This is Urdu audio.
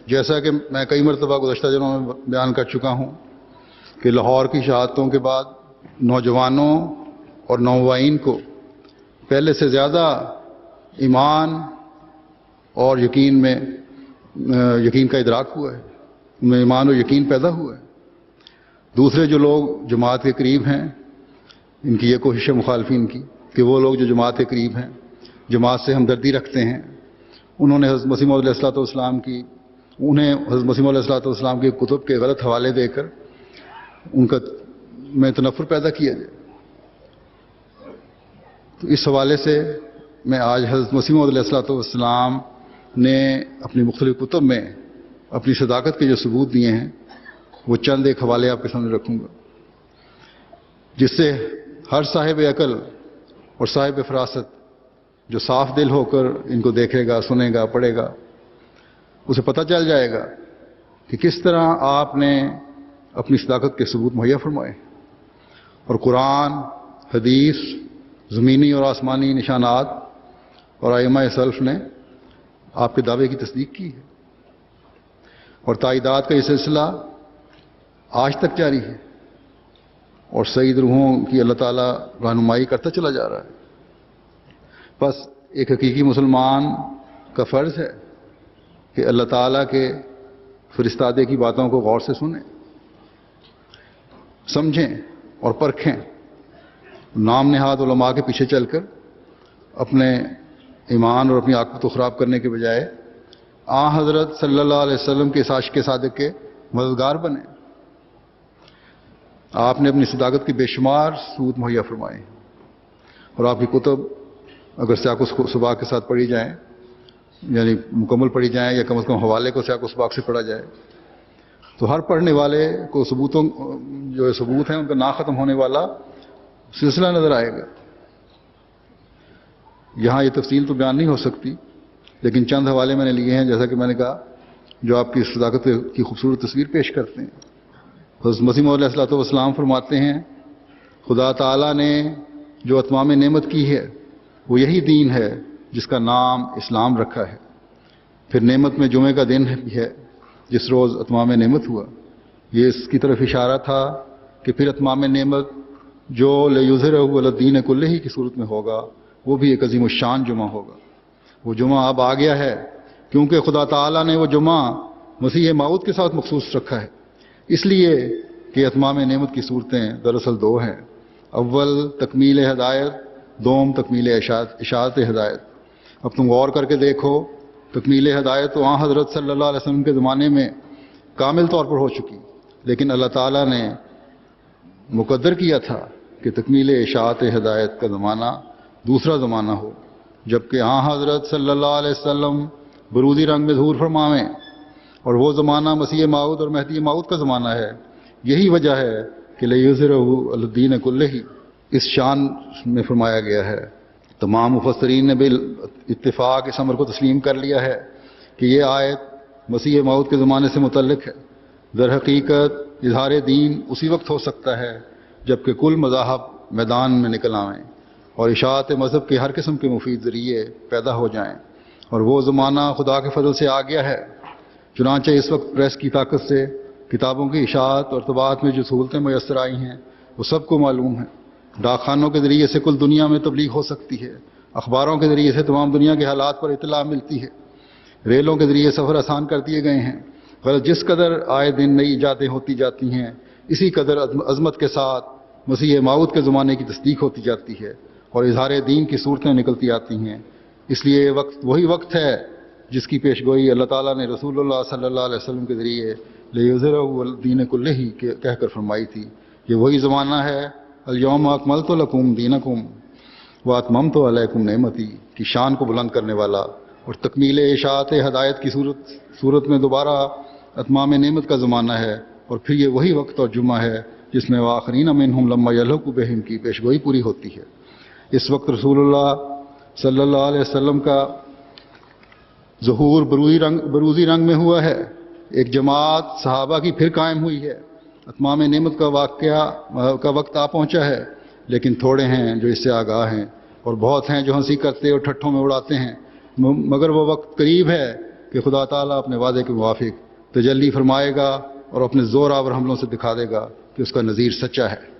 جیسا کہ میں کئی مرتبہ گزشتہ دنوں میں بیان کر چکا ہوں کہ لاہور کی شہادتوں کے بعد نوجوانوں اور نوآئین کو پہلے سے زیادہ ایمان اور یقین کا ادراک ہوا ہے، ان میں ایمان اور یقین پیدا ہوا ہے۔ دوسرے جو لوگ جماعت کے قریب ہیں، ان کی یہ کوشش ہے مخالفین کی کہ وہ لوگ جو جماعت کے قریب ہیں، جماعت سے ہمدردی رکھتے ہیں، انہوں نے حضرت مسیح موعود علیہ السلام کے کتب کے غلط حوالے دے کر ان کا میں تنفر پیدا کیا جائے۔ تو اس حوالے سے میں آج حضرت مسیح موعود علیہ السلام نے اپنی مختلف کتب میں اپنی صداقت کے جو ثبوت دیے ہیں وہ چند ایک حوالے آپ کے سامنے رکھوں گا، جس سے ہر صاحب عقل اور صاحب فراست جو صاف دل ہو کر ان کو دیکھے گا، سنے گا، پڑھے گا، اسے پتہ چل جائے گا کہ کس طرح آپ نے اپنی صداقت کے ثبوت مہیا فرمائے اور قرآن، حدیث، زمینی اور آسمانی نشانات اور ائمہ سلف نے آپ کے دعوے کی تصدیق کی ہے، اور تائیدات کا یہ سلسلہ آج تک جاری ہے اور سعید روحوں کی اللہ تعالیٰ رہنمائی کرتا چلا جا رہا ہے۔ بس ایک حقیقی مسلمان کا فرض ہے کہ اللہ تعالیٰ کے فرستادے کی باتوں کو غور سے سنیں، سمجھیں اور پرکھیں، نام نہاد علماء کے پیچھے چل کر اپنے ایمان اور اپنی عاقبت کو خراب کرنے کے بجائے حضرت صلی اللہ علیہ وسلم کے عاشق صادق کے مددگار بنیں۔ آپ نے اپنی صداقت کی بے شمار ثبوت مہیا فرمائے، اور آپ کی کتب اگر سیاق و سباق کے ساتھ پڑھی جائیں، یعنی مکمل پڑھی جائیں یا کم از کم حوالے کو سیاق و سباق سے پڑھا جائے، تو ہر پڑھنے والے کو جو ثبوت ہیں ان کا نہ ختم ہونے والا سلسلہ نظر آئے گا۔ یہاں یہ تفصیل تو بیان نہیں ہو سکتی، لیکن چند حوالے میں نے لیے ہیں، جیسا کہ میں نے کہا، جو آپ کی صداقت کی خوبصورت تصویر پیش کرتے ہیں۔ حضرت مسیح موعود علیہ السلام فرماتے ہیں، خدا تعالیٰ نے جو اتمام نعمت کی ہے وہ یہی دین ہے جس کا نام اسلام رکھا ہے۔ پھر نعمت میں جمعے کا دن بھی ہے جس روز اتمام نعمت ہوا۔ یہ اس کی طرف اشارہ تھا کہ پھر اتمام نعمت جو لیظہرہ علی الدین کلہ کی صورت میں ہوگا وہ بھی ایک عظیم الشان جمعہ ہوگا۔ وہ جمعہ اب آ گیا ہے کیونکہ خدا تعالیٰ نے وہ جمعہ مسیح موعود کے ساتھ مخصوص رکھا ہے، اس لیے کہ اتمام نعمت کی صورتیں دراصل دو ہیں، اول تکمیل ہدایت، دوم تکمیل اشاعت ہدایت۔ اب تم غور کر کے دیکھو، تکمیل ہدایت تو حضرت صلی اللہ علیہ وسلم کے زمانے میں کامل طور پر ہو چکی، لیکن اللہ تعالیٰ نے مقدر کیا تھا کہ تکمیل اشاعت ہدایت کا زمانہ دوسرا زمانہ ہو، جبکہ حضرت صلی اللہ علیہ وسلم بروزی رنگ میں ظہور فرماویں، اور وہ زمانہ مسیح موعود اور مہدی موعود کا زمانہ ہے۔ یہی وجہ ہے کہ لیظہرہ علی الدین کلہ اس شان میں فرمایا گیا ہے۔ تمام مفسرین نے بالاتفاق اس امر کو تسلیم کر لیا ہے کہ یہ آیت مسیح موعود کے زمانے سے متعلق ہے۔ در حقیقت اظہار دین اسی وقت ہو سکتا ہے جبکہ کل مذاہب میدان میں نکل آئیں اور اشاعت مذہب کے ہر قسم کے مفید ذریعے پیدا ہو جائیں، اور وہ زمانہ خدا کے فضل سے آ گیا ہے۔ چنانچہ اس وقت پریس کی طاقت سے کتابوں کی اشاعت اور طباعت میں جو سہولتیں میسر آئی ہیں وہ سب کو معلوم ہے۔ ڈاک خانوں کے ذریعے سے کل دنیا میں تبلیغ ہو سکتی ہے، اخباروں کے ذریعے سے تمام دنیا کے حالات پر اطلاع ملتی ہے، ریلوں کے ذریعے سفر آسان کر دیے گئے ہیں۔ غرض جس قدر آئے دن نئی ایجادیں ہوتی جاتی ہیں، اسی قدر عظمت کے ساتھ مسیح موعود کے زمانے کی تصدیق ہوتی جاتی ہے اور اظہار دین کی صورتیں نکلتی آتی ہیں۔ اس لیے وہی وقت ہے جس کی پیشگوئی اللہ تعالیٰ نے رسول اللہ صلی اللہ علیہ وسلم کے ذریعے لیظہرہ علی الدین کلہ کہہ کر فرمائی تھی۔ یہ وہی زمانہ ہے الیوم اکملت لکم دینکم واتممت علیکم نعمتی کی شان کو بلند کرنے والا، اور تکمیل اشاعت ہدایت کی صورت میں دوبارہ اتمام نعمت کا زمانہ ہے، اور پھر یہ وہی وقت اور جمعہ ہے جس میں وآخرین منہم لما یلحقوا بہم کی پیشگوئی پوری ہوتی ہے۔ اس وقت رسول اللہ صلی اللہ علیہ وسلم کا ظہور بروزی رنگ میں ہوا ہے، ایک جماعت صحابہ کی پھر قائم ہوئی ہے، اتمام نعمت کا وقت آ پہنچا ہے، لیکن تھوڑے ہیں جو اس سے آگاہ ہیں اور بہت ہیں جو ہنسی کرتے اور ٹھٹھوں میں اڑاتے ہیں، مگر وہ وقت قریب ہے کہ خدا تعالیٰ اپنے وعدے کے موافق تجلی فرمائے گا اور اپنے زور آور حملوں سے دکھا دے گا کہ اس کا نذیر سچا ہے۔